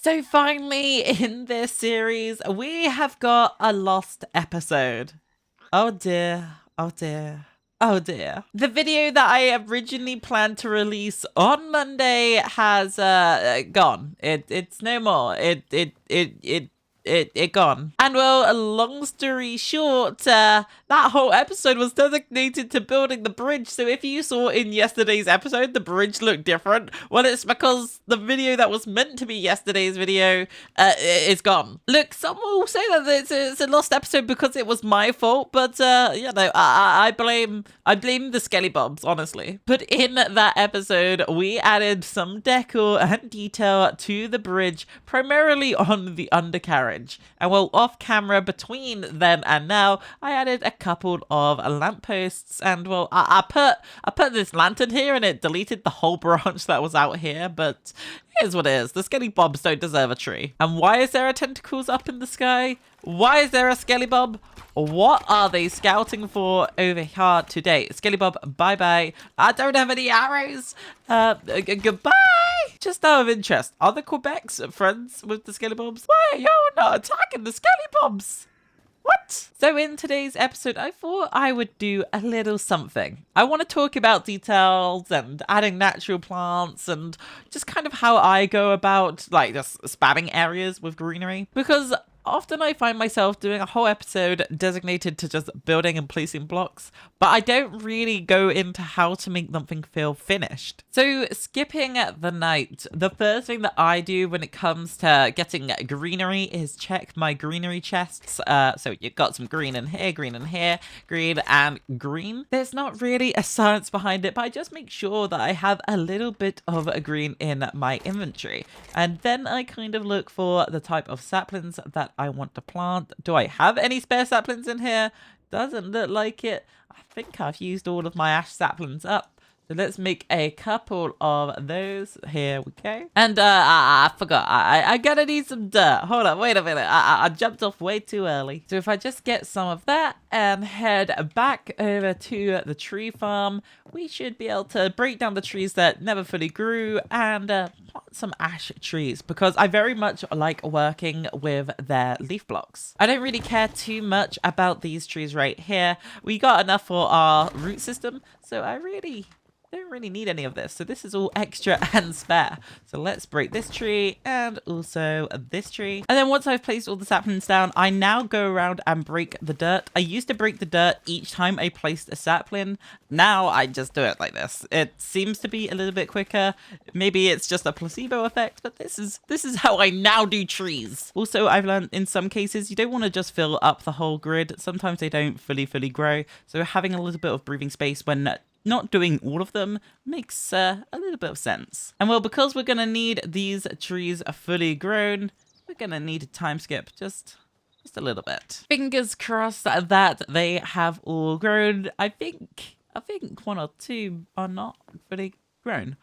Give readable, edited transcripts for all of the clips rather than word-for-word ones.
So finally, in this series, we have got a lost episode. Oh dear, oh dear. Oh dear. The video that I originally planned to release on Monday has gone. It's no more. It gone. And well, a long story short, that whole episode was designated to building the bridge. So if you saw in yesterday's episode, the bridge looked different. Well, it's because the video that was meant to be yesterday's video is gone. Look, some will say that it's a lost episode because it was my fault, but you know, I blame the 𝗬𝗂𝗶𝗶𝗶𝗲𝗏, honestly. But in that episode, we added some decor and detail to the bridge, primarily on the undercarriage. And well, off camera between then and now, I added a couple of lampposts, and well, I put this lantern here and it deleted the whole branch that was out here, but here's what it is. The 𝗬𝗂𝗶𝗶𝗏s don't deserve a tree. And why is there a tentacles up in the sky? Why is there a 𝗬𝗂𝗶𝗶𝗏? What are they scouting for over here today? 𝗬𝗂𝗶𝗏, bye-bye. I don't have any arrows. Goodbye. Just out of interest, are the Quebecs friends with the 𝗬𝗂𝗶𝗏s? Why are you not attacking the 𝗬𝗂𝗶𝗏s? What? So in today's episode, I thought I would do a little something. I want to talk about details and adding natural plants and just kind of how I go about like just spamming areas with greenery, because often I find myself doing a whole episode designated to just building and placing blocks, but I don't really go into how to make something feel finished. So skipping the night, the first thing that I do when it comes to getting greenery is check my greenery chests. So you've got some green in here, green in here, green and green. There's not really a science behind it, but I just make sure that I have a little bit of a green in my inventory. And then I kind of look for the type of saplings that I want to plant. Do I have any spare saplings in here? Doesn't look like it. I think I've used all of my ash saplings up. So let's make a couple of those. Here we go. And I forgot. I gotta need some dirt. Hold on, wait a minute. I jumped off way too early. So if I just get some of that and head back over to the tree farm, we should be able to break down the trees that never fully grew and plant some ash trees, because I very much like working with their leaf blocks. I don't really care too much about these trees right here. We got enough for our root system, so I don't really need any of this. So this is all extra and spare. So let's break this tree and also this tree. And then once I've placed all the saplings down, I now go around and break the dirt. I used to break the dirt each time I placed a sapling. Now I just do it like this. It seems to be a little bit quicker. Maybe it's just a placebo effect, but this is how I now do trees. Also, I've learned in some cases, you don't want to just fill up the whole grid. Sometimes they don't fully grow. So having a little bit of breathing space when not doing all of them makes a little bit of sense. And well, because we're going to need these trees fully grown, we're going to need a time skip just a little bit. Fingers crossed that they have all grown. I think one or two are not fully grown.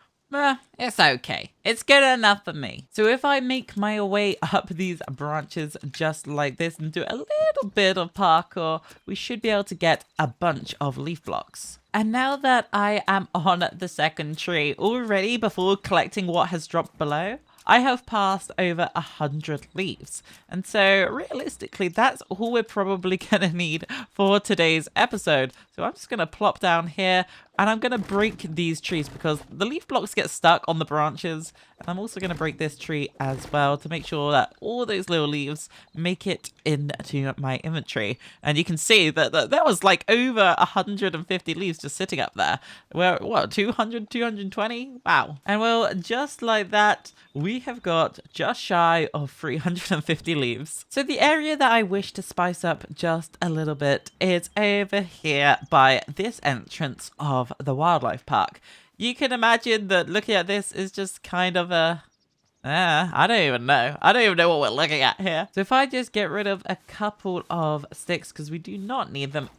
It's okay. It's good enough for me. So if I make my way up these branches just like this and do a little bit of parkour, we should be able to get a bunch of leaf blocks. And now that I am on the second tree already, before collecting what has dropped below, I have passed over 100 leaves. And so realistically, that's all we're probably gonna need for today's episode. So I'm just gonna plop down here and I'm gonna break these trees because the leaf blocks get stuck on the branches. And I'm also gonna break this tree as well to make sure that all those little leaves make it into my inventory. And you can see that there was like over 150 leaves just sitting up there. Well, what, 200, 220? Wow. And well, just like that, we have got just shy of 350 leaves. So the area that I wish to spice up just a little bit is over here by this entrance of the wildlife park. You can imagine that looking at this is just kind of a... I don't even know. I don't even know what we're looking at here. So if I just get rid of a couple of sticks, because we do not need them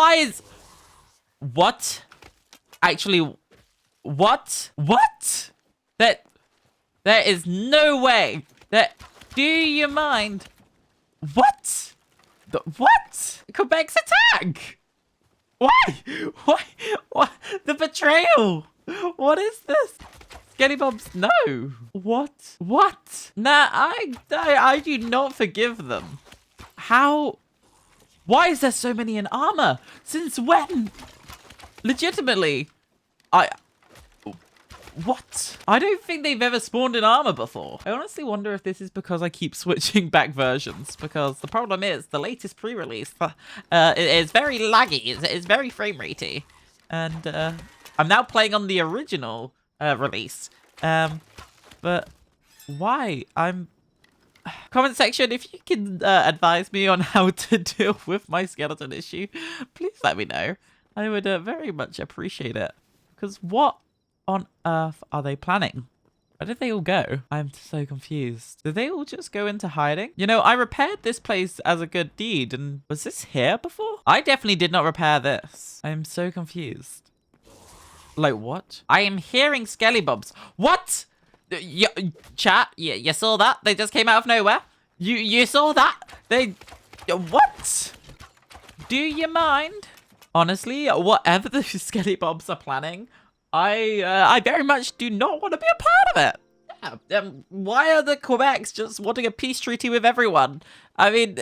why is... What? Actually, what? What? There is no way that... Do you mind? What? What? Quebec's attack? Why? Why? What? The betrayal? What is this? 𝗬𝗂𝗶𝗯𝗲𝗿, no. What? What? Nah, I do not forgive them. How? Why is there so many in armor? Since when? Legitimately, what? I don't think they've ever spawned in armor before. I honestly wonder if this is because I keep switching back versions, because the problem is the latest pre-release is very laggy. It's very frame ratey, and I'm now playing on the original release. But why? Comment section, if you can advise me on how to deal with my skeleton issue, please let me know. I would very much appreciate it. Because what on earth are they planning? Where did they all go? I'm so confused. Did they all just go into hiding? You know, I repaired this place as a good deed, and was this here before? I definitely did not repair this. I am so confused. Like, what? I am hearing 𝗬𝗂𝗶𝗯𝗲𝗿. What? Chat, you saw that? They just came out of nowhere? You saw that? They... What? Do you mind? Honestly, whatever the 𝗬𝗂𝗶𝗂𝗶𝗯𝗲𝗿 are planning, I very much do not want to be a part of it. Yeah, why are the Quebecs just wanting a peace treaty with everyone? I mean,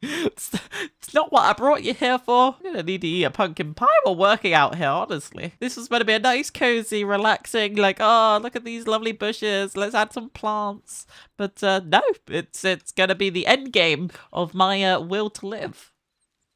it's not what I brought you here for. I'm gonna need to eat a pumpkin pie while working out here, honestly. This was meant to be a nice, cozy, relaxing, like, oh, look at these lovely bushes. Let's add some plants. But no, it's gonna be the end game of my will to live.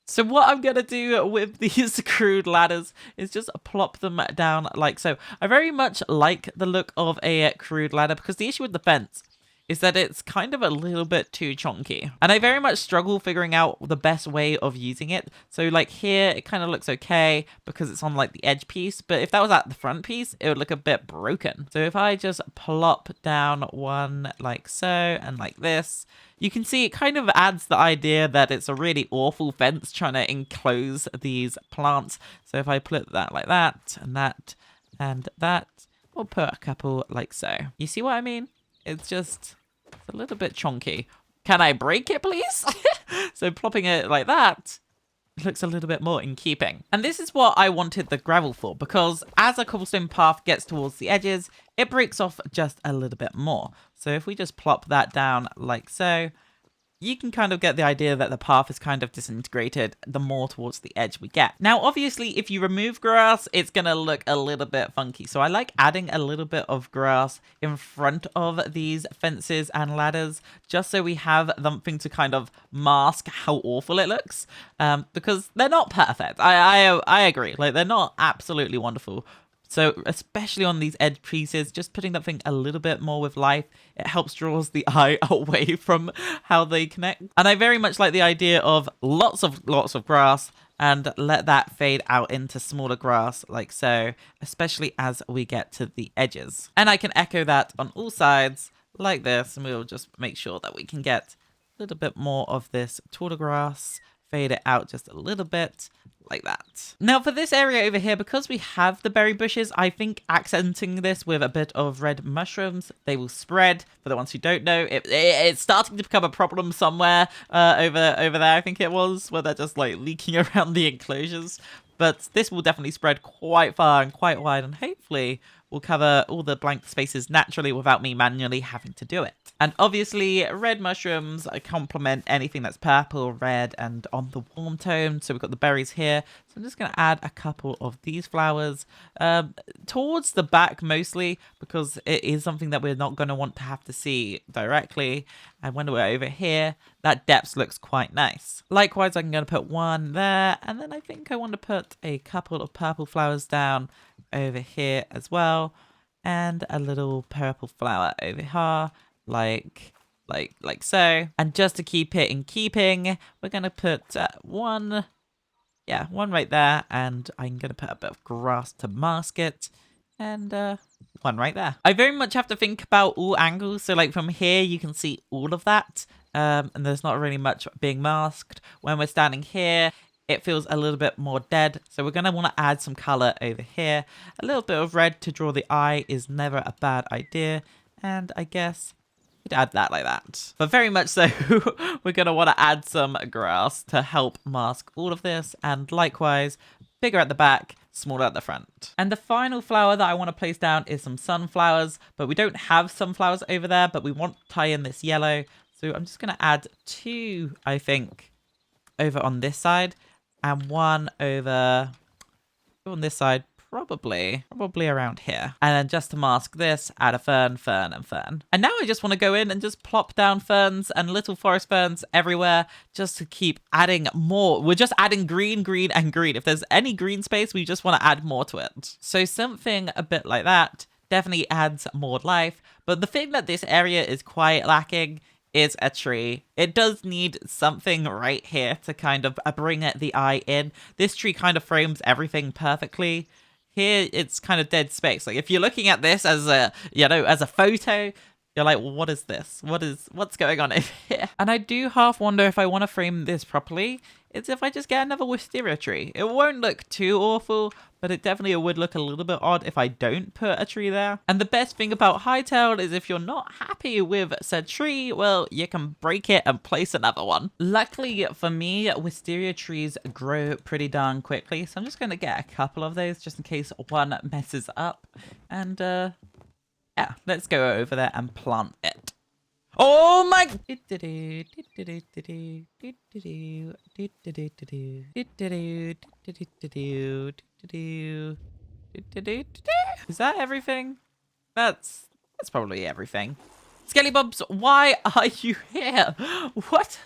So what I'm going to do with these crude ladders is just plop them down like so. I very much like the look of a crude ladder because the issue with the fence is that it's kind of a little bit too chunky. And I very much struggle figuring out the best way of using it. So like here, it kind of looks okay because it's on like the edge piece. But if that was at the front piece, it would look a bit broken. So if I just plop down one like so and like this, you can see it kind of adds the idea that it's a really awful fence trying to enclose these plants. So if I put that like that and that and that, we'll put a couple like so. You see what I mean? It's just a little bit chunky. Can I break it, please? So plopping it like that, it looks a little bit more in keeping. And this is what I wanted the gravel for, because as a cobblestone path gets towards the edges, it breaks off just a little bit more. So if we just plop that down like so, you can kind of get the idea that the path is kind of disintegrated the more towards the edge we get. Now, obviously, if you remove grass, it's going to look a little bit funky. So I like adding a little bit of grass in front of these fences and ladders, just so we have something to kind of mask how awful it looks, because they're not perfect. I agree. Like, they're not absolutely wonderful. So especially on these edge pieces, just putting that thing a little bit more with life, it helps draws the eye away from how they connect. And I very much like the idea of lots of grass and let that fade out into smaller grass like so, especially as we get to the edges. And I can echo that on all sides like this, and we'll just make sure that we can get a little bit more of this taller grass, fade it out just a little bit like that. Now for this area over here, because we have the berry bushes, I think accenting this with a bit of red mushrooms, they will spread. For the ones who don't know, it's starting to become a problem somewhere over there, I think it was, where they're just like leaking around the enclosures. But this will definitely spread quite far and quite wide, and hopefully will cover all the blank spaces naturally without me manually having to do it. And obviously, red mushrooms complement anything that's purple, red, and on the warm tone. So we've got the berries here. So I'm just going to add a couple of these flowers towards the back mostly, because it is something that we're not going to want to have to see directly. And when we're over here, that depth looks quite nice. Likewise, I'm going to put one there. And then I think I want to put a couple of purple flowers down over here as well. And a little purple flower over here. Like so. And just to keep it in keeping, we're going to put one right there. And I'm going to put a bit of grass to mask it. And one right there. I very much have to think about all angles. So like from here, you can see all of that. And there's not really much being masked. When we're standing here, it feels a little bit more dead. So we're going to want to add some color over here. A little bit of red to draw the eye is never a bad idea. And I guess add that like that. But very much so, we're going to want to add some grass to help mask all of this. And likewise, bigger at the back, smaller at the front. And the final flower that I want to place down is some sunflowers. But we don't have sunflowers over there, but we want to tie in this yellow. So I'm just going to add two, I think, over on this side. And one over on this side. Probably around here. And then just to mask this, add a fern, fern, and fern. And now I just want to go in and just plop down ferns and little forest ferns everywhere just to keep adding more. We're just adding green, green, and green. If there's any green space, we just want to add more to it. So something a bit like that definitely adds more life. But the thing that this area is quite lacking is a tree. It does need something right here to kind of bring the eye in. This tree kind of frames everything perfectly. Here, it's kind of dead space. Like, if you're looking at this as a, as a photo, you're like, well, what is this? What's going on over here? And I do half wonder if I want to frame this properly. It's if I just get another wisteria tree. It won't look too awful, but it definitely would look a little bit odd if I don't put a tree there. And the best thing about Hytale is if you're not happy with said tree, well, you can break it and place another one. Luckily for me, wisteria trees grow pretty darn quickly. So I'm just going to get a couple of those just in case one messes up. And yeah, let's go over there and plant it. Oh my! Is that everything? That's probably everything. Skellybubs, why are you here? What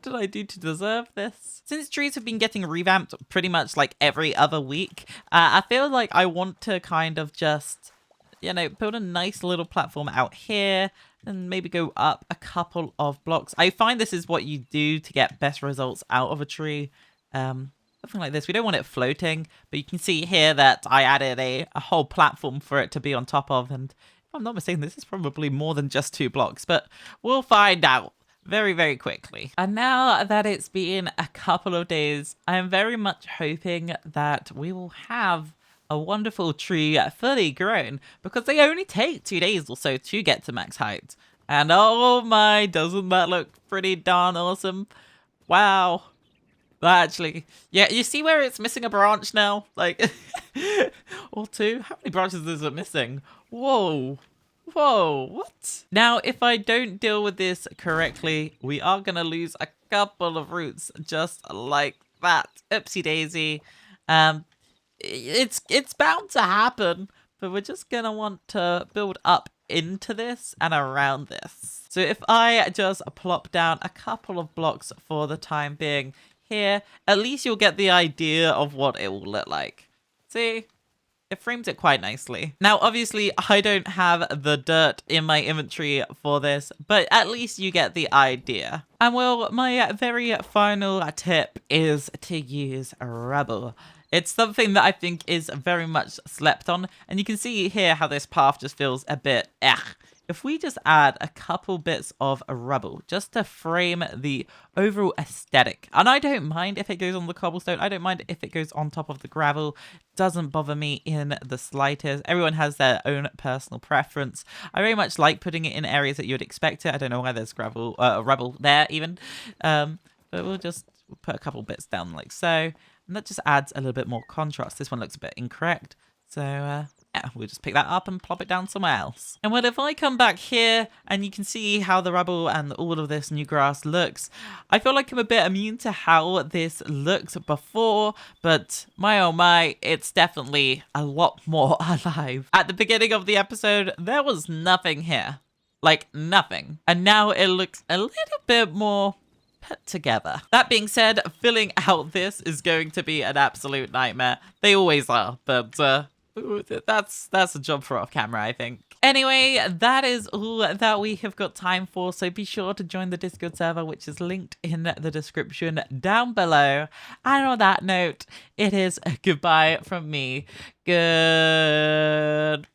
did I do to deserve this? Since trees have been getting revamped pretty much like every other week, I feel like I want to kind of just, build a nice little platform out here. and maybe go up a couple of blocks. I find this is what you do to get best results out of a tree. Something like this. We don't want it floating, but you can see here that I added a whole platform for it to be on top of. And if I'm not mistaken, this is probably more than just 2 blocks, but we'll find out very, very quickly. And now that it's been a couple of days, I am very much hoping that we will have a wonderful tree fully grown, because they only take 2 days or so to get to max height. And oh my, doesn't that look pretty darn awesome? Wow. Actually, yeah, you see where it's missing a branch now? Like, or 2? How many branches is it missing? Whoa. Whoa, what? Now, if I don't deal with this correctly, we are going to lose a couple of roots just like that. Oopsie daisy. It's bound to happen, but we're just going to want to build up into this and around this. So if I just plop down a couple of blocks for the time being here, at least you'll get the idea of what it will look like. See? It frames it quite nicely. Now, obviously, I don't have the dirt in my inventory for this, but at least you get the idea. And well, my very final tip is to use rubble. It's something that I think is very much slept on, and you can see here how this path just feels a bit If we just add a couple bits of rubble just to frame the overall aesthetic, and I don't mind if it goes on the cobblestone, I don't mind if it goes on top of the gravel, doesn't bother me in the slightest. Everyone has their own personal preference. I very much like putting it in areas that you would expect it. I don't know why there's rubble there even, but we'll just put a couple bits down like so, and that just adds a little bit more contrast. This one looks a bit incorrect, so yeah, we'll just pick that up and plop it down somewhere else. And well, if I come back here and you can see how the rubble and all of this new grass looks, I feel like I'm a bit immune to how this looked before, but my oh my, it's definitely a lot more alive. At the beginning of the episode, there was nothing here. Like nothing. And now it looks a little bit more put together. That being said, filling out this is going to be an absolute nightmare. They always are, but that's a job for off camera, I think. Anyway, that is all that we have got time for, so be sure to join the Discord server, which is linked in the description down below. And on that note, it is a goodbye from me. Goodbye.